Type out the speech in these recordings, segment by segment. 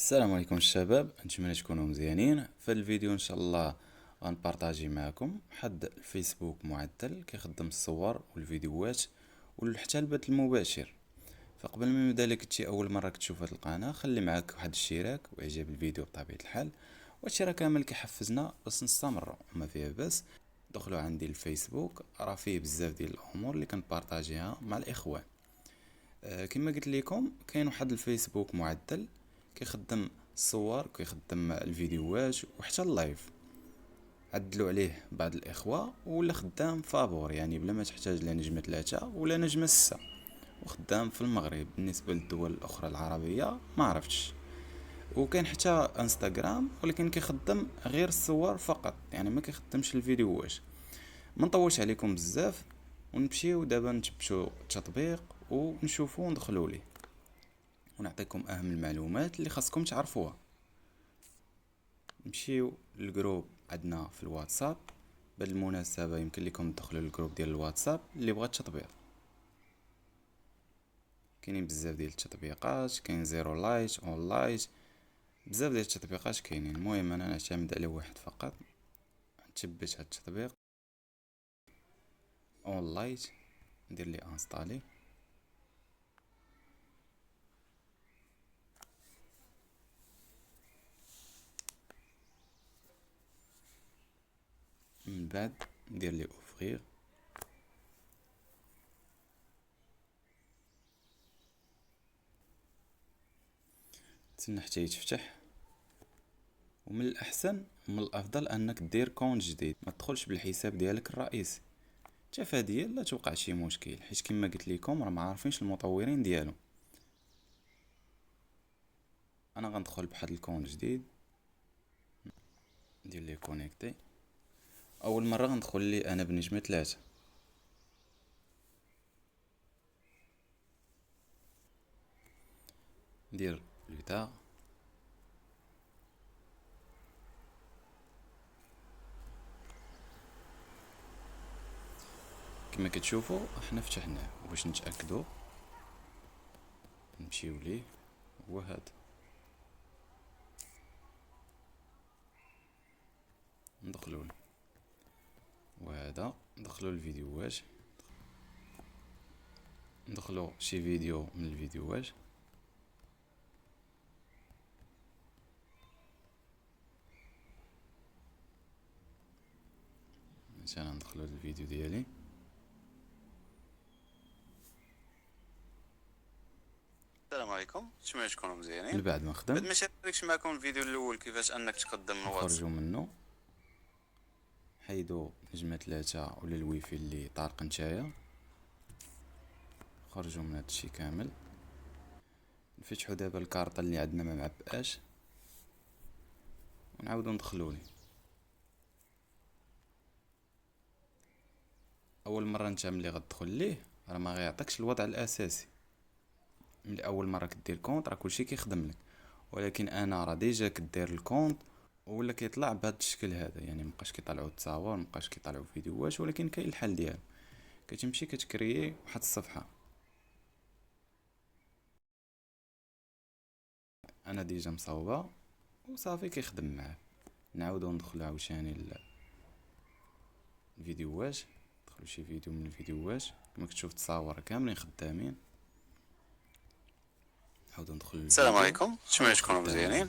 السلام عليكم الشباب، نتمنى تكونوا مزيانين. في الفيديو ان شاء الله غنبارطاجي معكم واحد الفيسبوك معدل كيخدم الصور والفيديوهات وحتى البث المباشر. فقبل ما نبدا، لك تشي اول مره كتشوف هذه القناه، خلي معاك واحد الاشتراك واعجاب الفيديو بطبيعه الحال، وهادشي راه كامل كيحفزنا باش نستمروا وما فيها بس. دخلوا عندي الفيسبوك، راه فيه بزاف ديال الامور اللي كنبارطاجيها مع الاخوان. كما قلت لكم كاين واحد الفيسبوك معدل كيخدم الصور كيخدم الفيديوهات وحتى اللايف. عدلوا عليه بعض الاخوه ولا خدام فابور، يعني بلا ما تحتاج لا نجمه 3 ولا نجمه 6، وخدام في المغرب. بالنسبه للدول الاخرى العربيه ما عرفتش. وكاين حتى انستغرام، ولكن كيخدم غير الصور فقط، يعني ما كيخدمش الفيديوهات. ما نطولش عليكم بزاف، ونمشيو دابا نتبتو التطبيق ونشوفو وندخلوا ليه ونعطيكم اهم المعلومات اللي خاصكم تعرفوها. نمشيو للجروب عندنا في الواتساب. بالمناسبة يمكن لكم تدخلوا للجروب ديال الواتساب اللي بغى التطبيق. كاينين بزاف ديال التطبيقات، كاين زيرو لايت، اون لايت، بزاف ديال التطبيقات كاينين. المهم انا نعتمد على واحد فقط. نثبت هاد التطبيق اون لايت، ندير لي انستالي. من بعد ندير لي اوفغير. تسنى حتى يتفتح. ومن الاحسن من الافضل انك دير كونت جديد، ما تدخلش بالحساب ديالك الرئيسي. تفاديا لا توقع شي مشكل، حيت كما قلت لكم راه ما عارفينش المطورين ديالو. انا غندخل بواحد الكونت جديد، ندير ليه كونيكتي. اول مره غندخل لي انا بنجمه 3. ندير لوتا. كما كتشوفوا احنا فتحناه. باش نتاكدوا نمشيو ليه، هو هذا. ندخلوا له، وهذا ندخلوا الفيديوهات. ندخلوا شي فيديو من الفيديوهات. مثلا ندخلوا الفيديو ديالي. السلام عليكم، نتمنى تكونوا مزيانين. من بعد ما بعد خدم ما شاركتش معكم الفيديو الاول كيفاش انك تقدم الواتس. نخرجوا منه، حيدوا نجمه 3 ولا الويفي اللي طارق نتايا. خرجوا من هادشي كامل. نفتحوا دابا الكارطه اللي عندنا ما معبقاش، ونعاودوا ندخلوا ليه. اول مره انت ملي غتدخل ليه راه ما غيعطيكش الوضع الاساسي. ملي اول مره كدير كونط راه كلشي كيخدم لك، ولكن انا راه ديجا كدير الكونط ولا كيطلع بهذا الشكل هذا. يعني مابقاش كيطلعوا التصاور، مابقاش كيطلعوا فيديوهات، ولكن كاين الحل ديالو. كتمشي كتكريي واحد الصفحه. انا ديجا مصاوبه وصافي كيخدم معاه. نعاودو ندخلو عاوتاني الفيديوهات. ندخلو شي فيديو من الفيديوهات، كما كتشوف التصاور كاملين خدامين. نعاودو ندخلو السلام للفيديو، عليكم، ها نتمنى هو تكونوا خدام. مزيانين.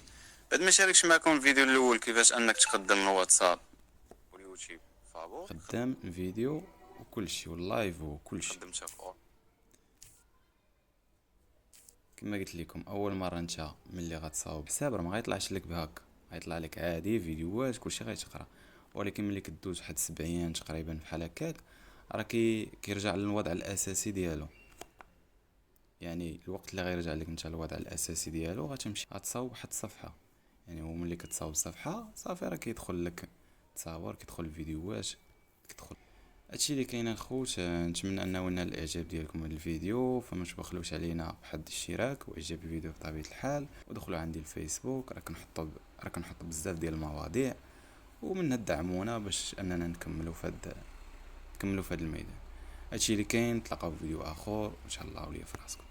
بعد ما شاركتش معكم الفيديو الاول كيفاش انك تقدم الواتساب واليوتيوب فابور، خدام الفيديو وكلشي واللايف وكلشي. خدمتها في كما قلت لكم اول مره انت ملي غتصاوب حساب راه ما غيطلعش لك بهكا، غيطلع لك عادي فيديوهات كلشي غيتقرا. ولكن ملي كدوز واحد 70 تقريبا بحال هكاك، راه كيرجع للوضع الاساسي ديالو. يعني الوقت اللي غيرجع لك انت الوضع الاساسي ديالو، غتمشي غتصاوب واحد الصفحه. يعني هو ملي كتصاوب الصفحه صافي راه كيدخل لك تصاور، كيدخل الفيديوهات، كيدخل هادشي اللي كاين الخوت. نتمنى انه نال الاعجاب ديالكم هذا الفيديو. فما تبخلوش علينا بواحد الاشتراك واعجاب الفيديو بطبيعه الحال، ودخلوا عندي الفيسبوك، راه كنحط بزاف ديال المواضيع، ومنها دعمونا باش اننا نكملوا في هذا الميدان. هادشي اللي كاين. تلقاو في فيديو اخر ان شاء الله، وليا في راسكم.